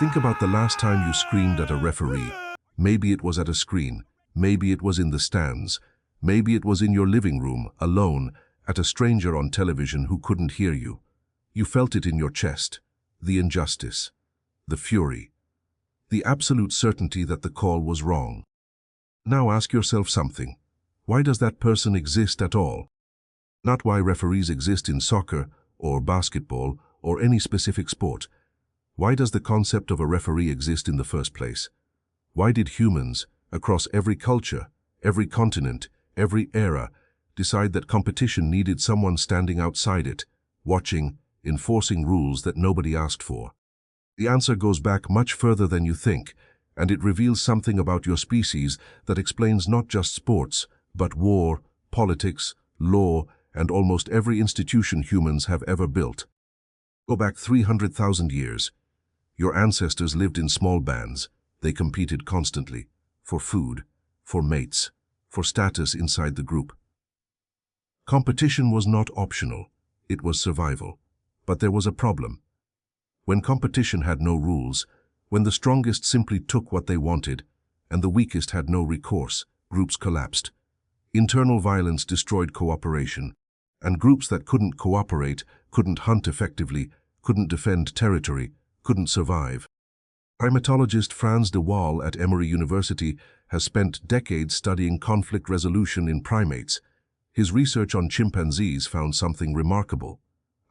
Think about the last time you screamed at a referee. Maybe it was at a screen, maybe it was in the stands, maybe it was in your living room, alone, at a stranger on television who couldn't hear you. You felt it in your chest, the injustice, the fury, the absolute certainty that the call was wrong. Now ask yourself something. Why does that person exist at all? Not why referees exist in soccer or basketball or any specific sport. Why does the concept of a referee exist in the first place? Why did humans, across every culture, every continent, every era, decide that competition needed someone standing outside it, watching, enforcing rules that nobody asked for? The answer goes back much further than you think, and it reveals something about your species that explains not just sports, but war, politics, law, and almost every institution humans have ever built. Go back 300,000 years. Your ancestors lived in small bands. They competed constantly, for food, for mates, for status inside the group. Competition was not optional, it was survival. But there was a problem. When competition had no rules, when the strongest simply took what they wanted, and the weakest had no recourse, groups collapsed. Internal violence destroyed cooperation, and groups that couldn't cooperate, couldn't hunt effectively, couldn't defend territory, couldn't survive. Primatologist DeWaal at Emory University has spent decades studying conflict resolution in primates. His research on chimpanzees found something remarkable.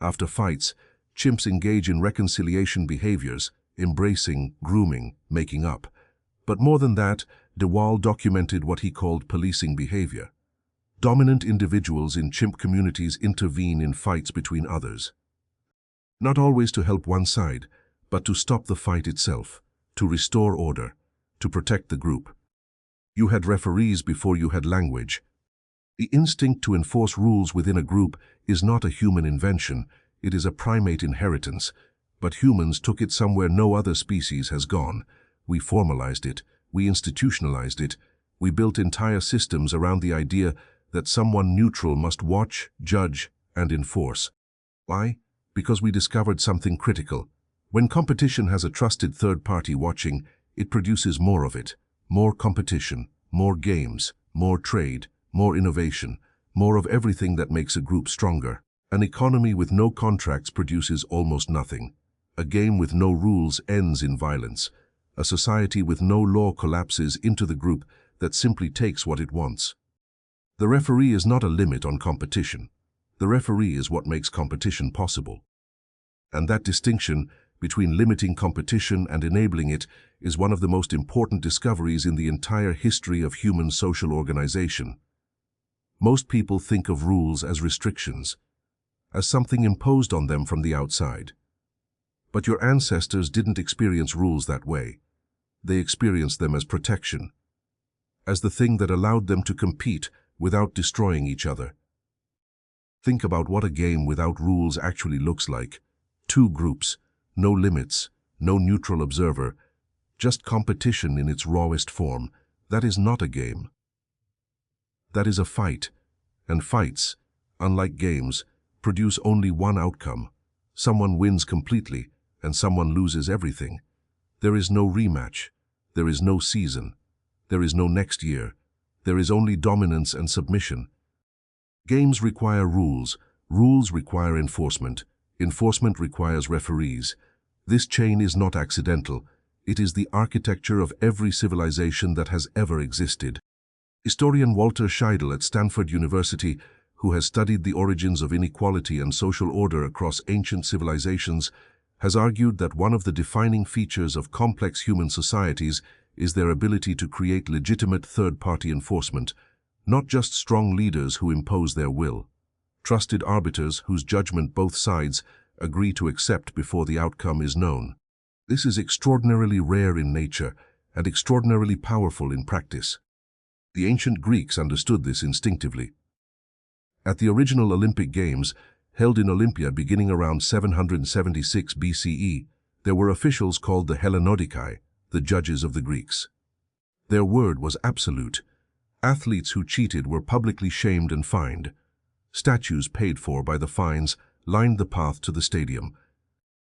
After fights, chimps engage in reconciliation behaviors, embracing, grooming, making up. But more than that, DeWaal documented what he called policing behavior. Dominant individuals in chimp communities intervene in fights between others. Not always to help one side, but to stop the fight itself, to restore order, to protect the group. You had referees before you had language. The instinct to enforce rules within a group is not a human invention, it is a primate inheritance, but humans took it somewhere no other species has gone. We formalized it, we institutionalized it, we built entire systems around the idea that someone neutral must watch, judge, and enforce. Why? Because we discovered something critical. When competition has a trusted third party watching, it produces more of it. More competition, more games, more trade, more innovation, more of everything that makes a group stronger. An economy with no contracts produces almost nothing. A game with no rules ends in violence. A society with no law collapses into the group that simply takes what it wants. The referee is not a limit on competition. The referee is what makes competition possible. And that distinction between limiting competition and enabling it is one of the most important discoveries in the entire history of human social organization. Most people think of rules as restrictions, as something imposed on them from the outside. But your ancestors didn't experience rules that way. They experienced them as protection, as the thing that allowed them to compete without destroying each other. Think about what a game without rules actually looks like. Two groups, no limits, no neutral observer, just competition in its rawest form. That is not a game. That is a fight, and fights, unlike games, produce only one outcome. Someone wins completely, and someone loses everything. There is no rematch. There is no season. There is no next year. There is only dominance and submission. Games require rules. Rules require enforcement. Enforcement requires referees. This chain is not accidental. It is the architecture of every civilization that has ever existed. Historian Walter Scheidel at Stanford University, who has studied the origins of inequality and social order across ancient civilizations, has argued that one of the defining features of complex human societies is their ability to create legitimate third-party enforcement, not just strong leaders who impose their will. Trusted arbiters whose judgment both sides agree to accept before the outcome is known. This is extraordinarily rare in nature and extraordinarily powerful in practice. The ancient Greeks understood this instinctively. At the original Olympic Games, held in Olympia beginning around 776 BCE, there were officials called the Hellanodikai, the judges of the Greeks. Their word was absolute. Athletes who cheated were publicly shamed and fined. Statues paid for by the fines lined the path to the stadium.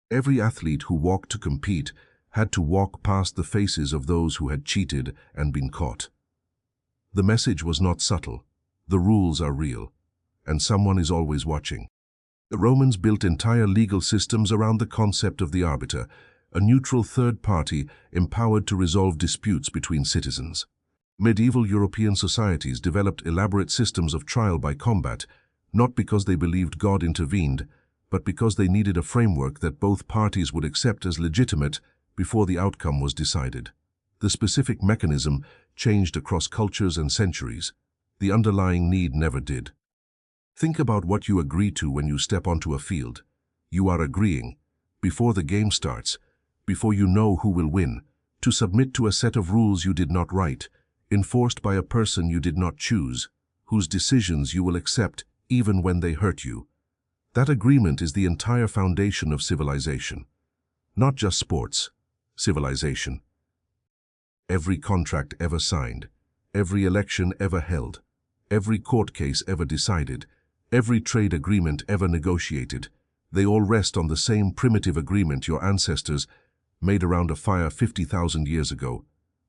Every athlete who walked to compete had to walk past the faces of those who had cheated and been caught. The message was not subtle. The rules are real, and someone is always watching. The Romans built entire legal systems around the concept of the arbiter, a neutral third party empowered to resolve disputes between citizens. Medieval European societies developed elaborate systems of trial by combat, not because they believed God intervened, but because they needed a framework that both parties would accept as legitimate before the outcome was decided. The specific mechanism changed across cultures and centuries. The underlying need never did. Think about what you agree to when you step onto a field. You are agreeing, before the game starts, before you know who will win, to submit to a set of rules you did not write, enforced by a person you did not choose, whose decisions you will accept even when they hurt you. That agreement is the entire foundation of civilization. Not just sports, civilization. Every contract ever signed, every election ever held, every court case ever decided, every trade agreement ever negotiated, they all rest on the same primitive agreement your ancestors made around a fire 50,000 years ago.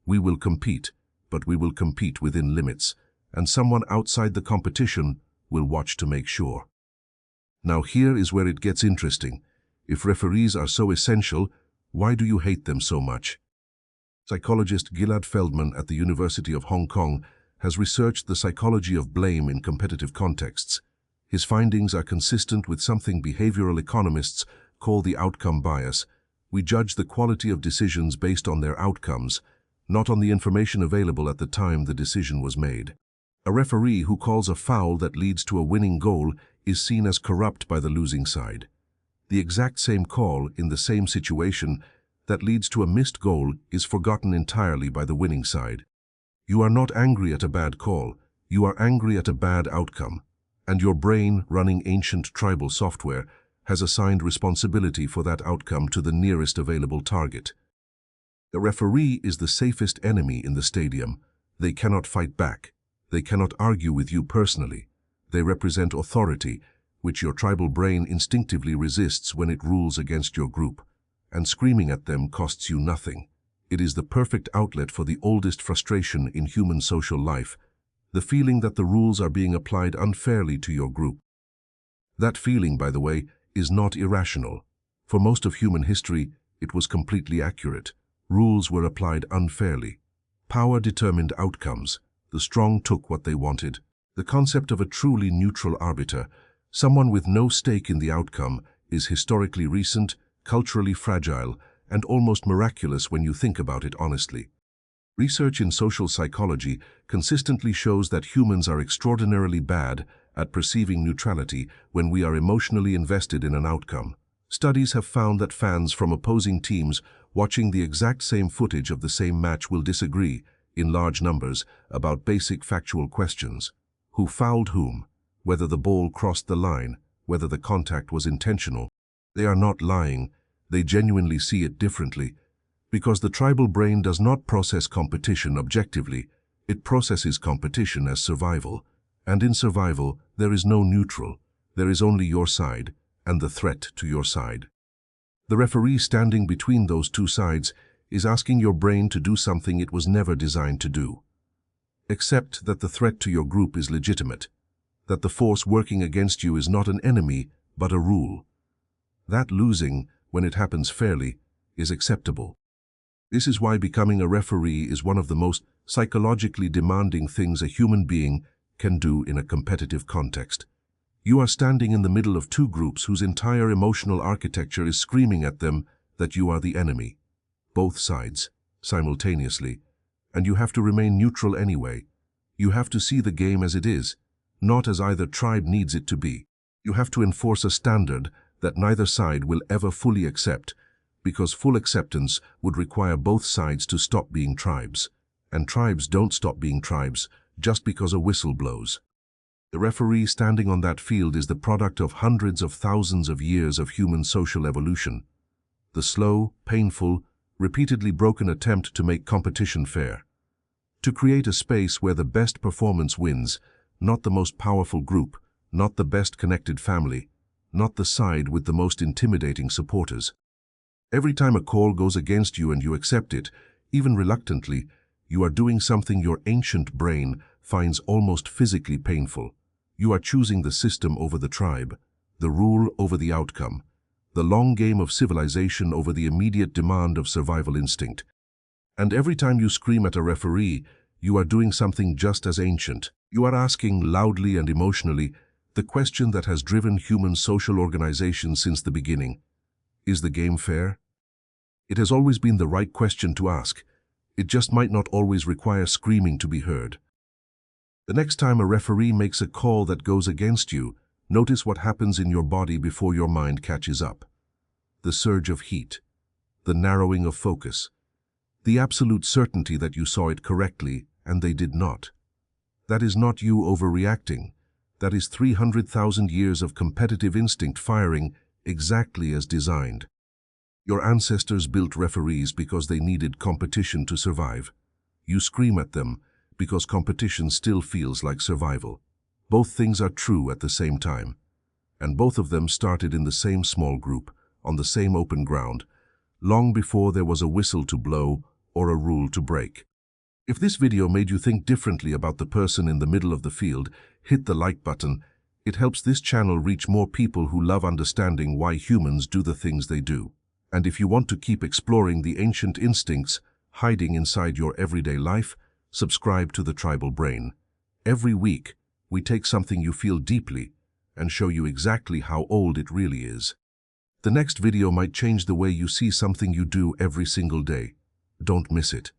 We will compete, but we will compete within limits, and someone outside the competition will watch to make sure. Now here is where it gets interesting. If referees are so essential, why do you hate them so much? Psychologist Gilad Feldman at the University of Hong Kong has researched the psychology of blame in competitive contexts. His findings are consistent with something behavioral economists call the outcome bias. We judge the quality of decisions based on their outcomes, not on the information available at the time the decision was made. A referee who calls a foul that leads to a winning goal is seen as corrupt by the losing side. The exact same call in the same situation that leads to a missed goal is forgotten entirely by the winning side. You are not angry at a bad call, you are angry at a bad outcome, and your brain, running ancient tribal software, has assigned responsibility for that outcome to the nearest available target. The referee is the safest enemy in the stadium. They cannot fight back. They cannot argue with you personally. They represent authority, which your tribal brain instinctively resists when it rules against your group. And screaming at them costs you nothing. It is the perfect outlet for the oldest frustration in human social life, the feeling that the rules are being applied unfairly to your group. That feeling, by the way, is not irrational. For most of human history, it was completely accurate. Rules were applied unfairly. Power determined outcomes. The strong took what they wanted. The concept of a truly neutral arbiter, someone with no stake in the outcome, is historically recent, culturally fragile, and almost miraculous when you think about it honestly. Research in social psychology consistently shows that humans are extraordinarily bad at perceiving neutrality when we are emotionally invested in an outcome. Studies have found that fans from opposing teams watching the exact same footage of the same match will disagree, in large numbers, about basic factual questions. Who fouled whom? Whether the ball crossed the line? Whether the contact was intentional? They are not lying. They genuinely see it differently. Because the tribal brain does not process competition objectively, it processes competition as survival. And in survival, there is no neutral. There is only your side, and the threat to your side. The referee standing between those two sides is asking your brain to do something it was never designed to do. Accept that the threat to your group is legitimate, that the force working against you is not an enemy, but a rule. That losing, when it happens fairly, is acceptable. This is why becoming a referee is one of the most psychologically demanding things a human being can do in a competitive context. You are standing in the middle of two groups whose entire emotional architecture is screaming at them that you are the enemy. Both sides, simultaneously, and you have to remain neutral anyway. You have to see the game as it is, not as either tribe needs it to be. You have to enforce a standard that neither side will ever fully accept, because full acceptance would require both sides to stop being tribes. And tribes don't stop being tribes just because a whistle blows. The referee standing on that field is the product of hundreds of thousands of years of human social evolution. The slow, painful, repeatedly broken attempt to make competition fair. To create a space where the best performance wins, not the most powerful group, not the best connected family, not the side with the most intimidating supporters. Every time a call goes against you and you accept it, even reluctantly, you are doing something your ancient brain finds almost physically painful. You are choosing the system over the tribe, the rule over the outcome, the long game of civilization over the immediate demand of survival instinct. And every time you scream at a referee, you are doing something just as ancient. You are asking loudly and emotionally the question that has driven human social organization since the beginning. Is the game fair? It has always been the right question to ask. It just might not always require screaming to be heard. The next time a referee makes a call that goes against you, notice what happens in your body before your mind catches up. The surge of heat, the narrowing of focus, the absolute certainty that you saw it correctly and they did not. That is not you overreacting. That is 300,000 years of competitive instinct firing exactly as designed. Your ancestors built referees because they needed competition to survive. You scream at them because competition still feels like survival. Both things are true at the same time. And both of them started in the same small group, on the same open ground, long before there was a whistle to blow or a rule to break. If this video made you think differently about the person in the middle of the field, hit the like button. It helps this channel reach more people who love understanding why humans do the things they do. And if you want to keep exploring the ancient instincts hiding inside your everyday life, subscribe to the Tribal Brain. Every week, we take something you feel deeply and show you exactly how old it really is. The next video might change the way you see something you do every single day. Don't miss it.